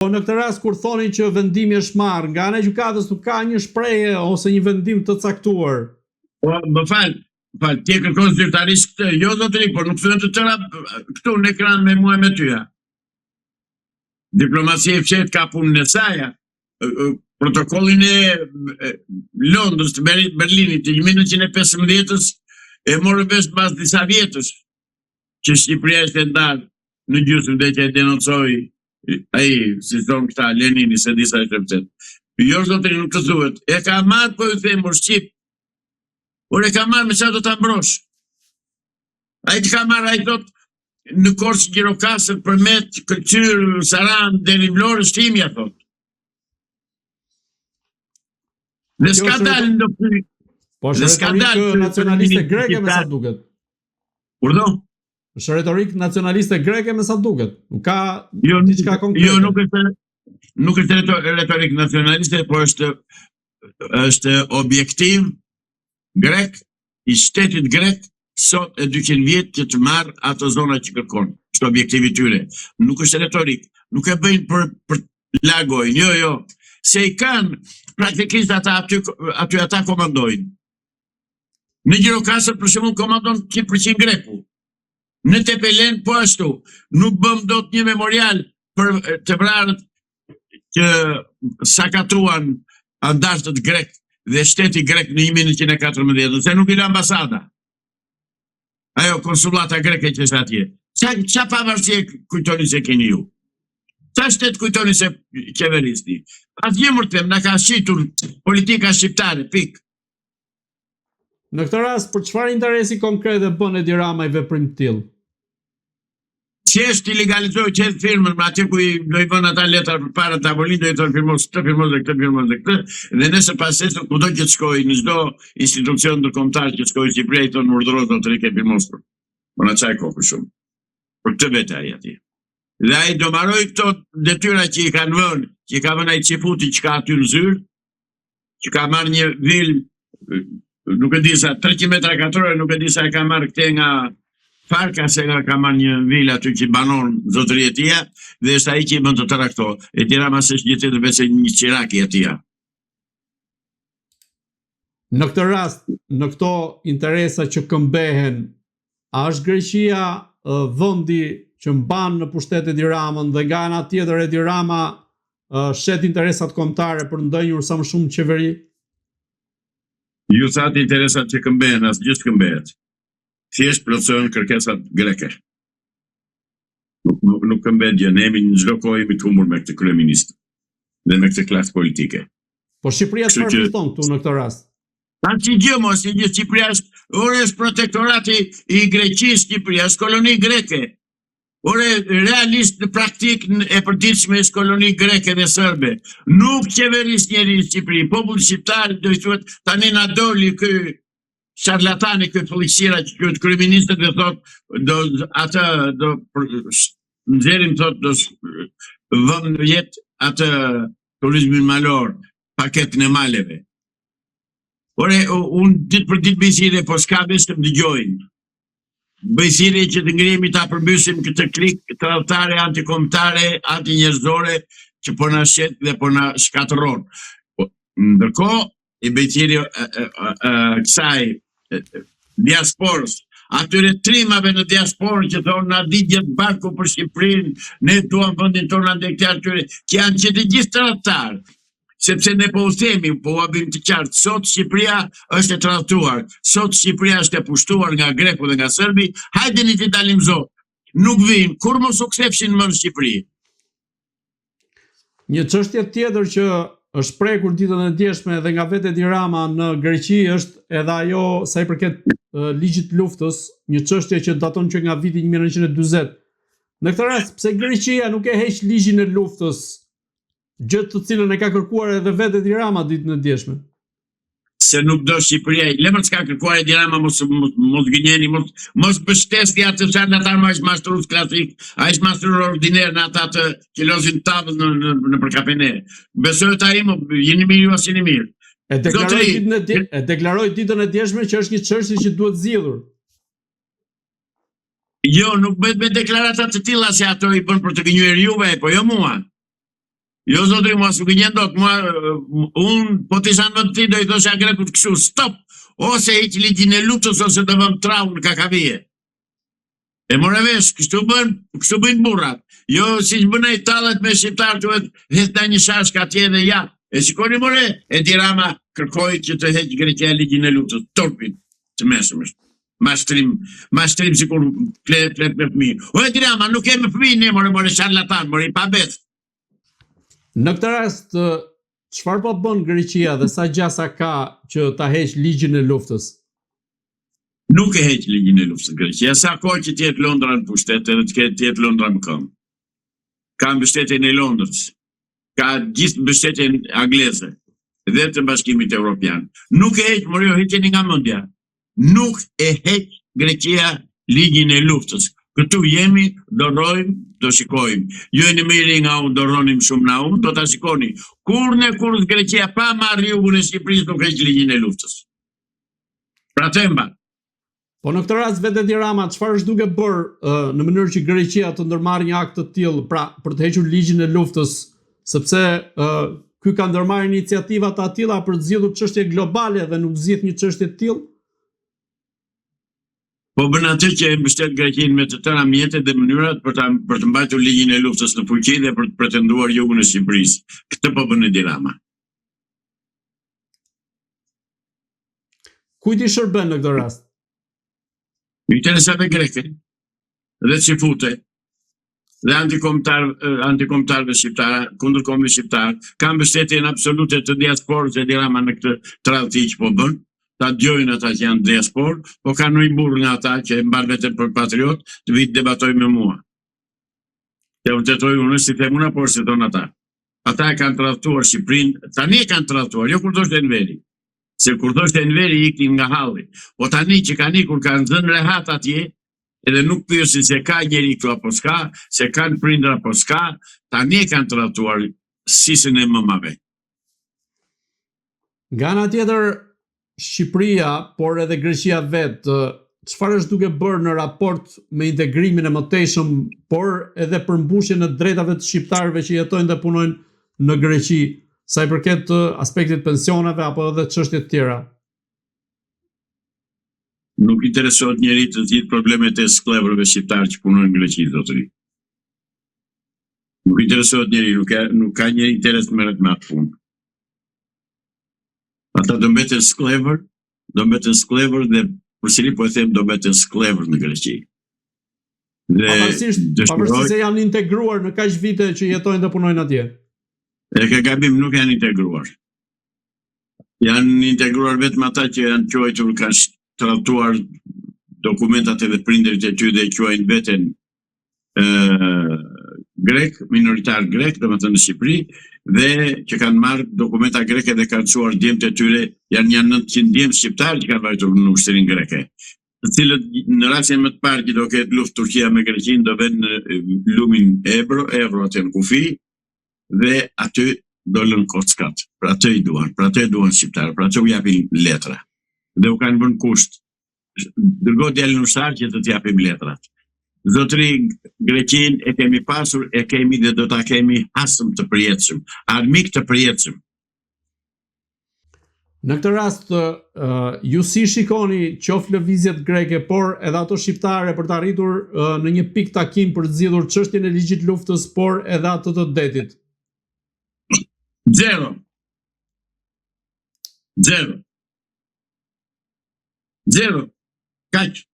Po në këtë rast kur thoni që vendimi është marrë, nga ana e gjykatës nuk ka një shprehje ose një vendim të caktuar. Po, më fal, ti e kërkon zyrtarisht këtë, jo zotëri, por nuk thënë të tëra këtu në ekran me mua e me tyja. Diplomacia e fshet ka punën e saj. Protokollin e Londrës të Berlinit të 1915-ës e morë vesh pas disa vjetësh që Shqipëria ishte ndarë në gjysmë dhe që e denoncoi ai, si thonë këta, Lenini, se disa e shëptet. Jo, zotëri, nuk të thuhet. E ka marrë, po ju themur, Shqip. Por e ka marrë me qa do të ambrosh. A i të ka marrë, a i thot, në Korçë Gjirokastër, Përmet, Këlqyr, Saran, deri Vlorë, shtimja, thot. Dhe s'ka dalë në pyetje. Po është retorikë nacionaliste greke me sa duket. Urdhë? Është retorikë nacionaliste greke me sa duket. Nuk ka diçka konkrete. Jo, nuk është retorikë nacionaliste, por është objektiv grek, i shtetit grek, sot e 200 vjet që të marrë ato zona që kërkon. Është objektivi tyre. Nuk është retorikë. Nuk e bëjnë për lagojnë. Jo. Se i kanë praktikisht aty ata komandojnë. Në Gjirokastër për shembull komandon 100% greku. Në Tepelen po ashtu, nuk bëm dot një memorial për të vrarët që sakatruan andartët grek dhe shteti grek në 1914, se nuk i lë ambasada. Ajo konsulata greke që është atje. Qa pavarësie kujtoni se keni ju? Qa shtet kujtoni se qeveristi? Atje mërtem, na ka shqitur politika shqiptare, pik. Në këtë rast, për çfarë interesi konkret bën Edi Rama i veprim të tillë? Që është i legalizoj që është firmën, atje ku do i vën ata letra për para tavolin, do i thonë firmos këtë, dhe nëse pasesë, kudo që të shkoj, në çdo institucion ndërkombëtar që të shkoj Shqipëria, i thonë urdhëro zotëri ke firmosur. Po na çaj kokë shumë. Për këtë vetë ai atje. Dhe ai do mbaroj këto detyra që i kanë vënë, që i ka vënë ai Çifuti që ka aty në zyrë, që ka marrë një vilë, nuk e di sa 300 metra katrore, nuk e di sa e ka marrë këte nga Farka, se nga ka marrë një vilë aty që banon zotëri e tia, dhe është ai që i bën të tëra këto. E tjera mas është një të vese një qiraki e tia. Në këtë rast, në këto interesa që këmbehen, a është Greqia vendi që mban në pushtet Edi Ramën dhe nga ana tjetër Edi Rama shet interesat kombëtare për ndonjur sa më shumë qeveri? Ju thatë interesat që këmbehen, asë gjithë këmbehet. Thjesht plotësojnë kërkesat greke. Nuk këmbet gjë, ne jemi në çdo kohë jemi të humbur me këtë kryeminist dhe me këtë klasë politike. Po Shqipëria çfarë fiton këtu në këtë rast? Tanë që gjë mos, Shqipëria është protektorati i Greqisë, Shqipëria është koloni greke. Realisht në praktik e përditshme është koloni greke dhe sërbe. Nuk qeveris njeri në Shqipëri, populli shqiptar do i thuhet tani na doli ky charlatani, ky policiera që quhet kryeministët dhe thot do nxjerrim thot do vëm në jetë atë turizmin malor, paketën e maleve. Unë ditë për ditë bëjsire, po s'ka vesh të më dëgjojnë. Bëjsire që të ngrimi ta përmbysim këtë klik tradhtare, antikombëtare, antinjerëzore që po na shet dhe po na shkatërron. Ndërkohë, i bëjsire kësaj diasporës, atyre trimave në diasporë që thonë na digjet barku për Shqipërinë, ne duam vendin tonë ndaj këtyre atyre që janë që të gjithë tradhtar, sepse ne po u themi, po u bëjmë të qartë, sot Shqipëria është e tradhtuar, sot Shqipëria është e pushtuar nga greku dhe nga serbi, hajdeni të dalim zot. Nuk vijnë, kur mos u kthefshin më në Shqipëri. Një çështje tjetër që është prekur ditën e djeshme dhe nga vetë Edi Rama në Greqi është edhe ajo sa i përket ligjit luftës, një çështje që daton që nga viti 1940. Në këtë rast, pse Greqia nuk e heq ligjin e luftës, gjë të cilën e ka kërkuar edhe vetë Edi Rama ditën e djeshme? Se nuk do Shqipëria, lemër s'ka kërkuar Edi Rama, mos gënjeni, mos bështesni atë charlatan, ma është mashtrues klasik, a është mashtrues ordiner në ata të që lozin tavë në përkapene. Besoj të aimo, jeni mirë, as jeni mirë. E deklaroi ditën e djeshme që është një çështje që duhet zgjidhur. Jo, nuk bëhet me deklarata të tilla se ato i bën për të gënjur juve, po jo mua. Jo, zotri, mos nuk gjen dot, unë po të isha në vend ti do i thosha grekut kështu, stop, ose hiq ligjin e luftës ose do vëm trau në kakavije. E more vesh, kështu bëjnë burrat. Jo, si që bënej tallet me shqiptarë të vetë një shashk atje dhe ja. E shikoni more, Edi Rama kërkoi që të heq Greqia ligjin e luftës, turpin të mesëm është. Mashtrim sikur flet me fëmijë. O Edi Rama, nuk kemi fëmijë ne more sharlatan, more i pabeth. Në këtë rast, çfarë po bën Greqia dhe sa gjasa ka që ta heq ligjin e luftës? Nuk e heq ligjin e luftës Greqia, sa kohë që tjetë Londra në pushtet edhe të tjetë Londra më këmbë. Ka mbështetjen e Londrës, ka gjithë mbështetjen angleze dhe të Bashkimit Evropian. Nuk e heq, mori, heqeni nga mendja. Nuk e heq Greqia ligjin e luftës. Këtu jemi, dorojmë, do shikojmë. Ju e në miri nga unë, doronim shumë nga unë, do të shikoni. Kur Greqia pa marrë jugun e Shqipërisë nuk heq ligjin e luftës. Pra temba. Po në këtë rast vetë Edi Rama, çfarë është duke bërë në mënyrë që Greqia të ndërmarrë një akt të tillë, pra për të hequr ligjin e luftës, sepse ky ka ndërmarrë iniciativa të tilla për të zgjidhur çështje globale dhe nuk zgjidh një çështje të tillë? Po bën atë që e mbështet Greqinë me të tëra mjetet dhe mënyrat për të mbajtur ligjin e luftës në fuqi dhe për të pretenduar jugun e Shqipërisë. Këtë po bën Edi Rama. Kujt i shërben në këtë rast? Interesave greke dhe Cifute dhe antikombëtarëve shqiptarë, kundërkombëve shqiptarë, ka mbështetjen absolute të diasporës Edi Rama në këtë tradhti që po bën. Ta djojnë ata që janë diasporë, po ka një burr nga ata që e mban vetëm për patriot, të vit debatoj me mua. Të vërtetoj unë si them unë, por si thon ata. Ata e kanë tradhtuar Shqipërinë, tani e kanë tradhtuar, jo kur thoshte Enveri. Se kur thoshte Enveri ikin nga halli. Po tani që kanë ikur kanë dhënë rehat atje, edhe nuk pyesin se ka njeri këtu apo s'ka, se kanë prindër apo s'ka, tani e kanë tradhtuar sisën e mëmave. Nga ana tjetër, Shqipëria, por edhe Greqia vetë, çfarë është duke bërë në raport me integrimin e mëtejshëm, por edhe përmbushjen e drejtave të shqiptarëve që jetojnë dhe punojnë në Greqi, sa i përket aspektit pensioneve apo edhe çështje të tjera? Nuk interesohet njeri të gjithë problemet e sklevrëve shqiptarë që punojnë në Greqi, zotëri. Nuk interesohet njeri, nuk ka njeri interes të merret me atë punë. Ata do mbeten sklevër dhe përsëri po e them do mbeten sklevër në Greqi. Pavarësisht se janë integruar në kaq vite që jetojnë dhe punojnë atje. E ka gabim, nuk janë integruar. Janë integruar vetëm ata që janë quajtur, kanë trajtuar dokumentat edhe prindërit e tyre dhe quajnë veten grek, minoritar grek, domethënë në Shqipëri, dhe që kanë marrë dokumenta greke dhe kanë çuar djemtë e tyre, janë 900 djemë shqiptarë që kanë vajtur në ushtrinë greke. Të cilët në rastin më të parë që do ketë luftë Turqia me Greqinë do vënë në lumin Ebro atë në kufi dhe aty do lënë kockat. Pra atë i duan shqiptarë, pra atë u japin letra. Dhe u kanë vënë kusht. Dërgo djalin ushtar që të t'japim letrat. Zotëri, Greqinë e kemi pasur, e kemi dhe do ta kemi hasëm të përjetshëm, armik të përjetshëm. Në këtë rast, ju si shikoni qoftë lëvizjet greke, por edhe ato shqiptare për të arritur në një pikë takim për të zgjidhur çështjen e ligjit luftës, por edhe ato të detit? Zero. Kaq.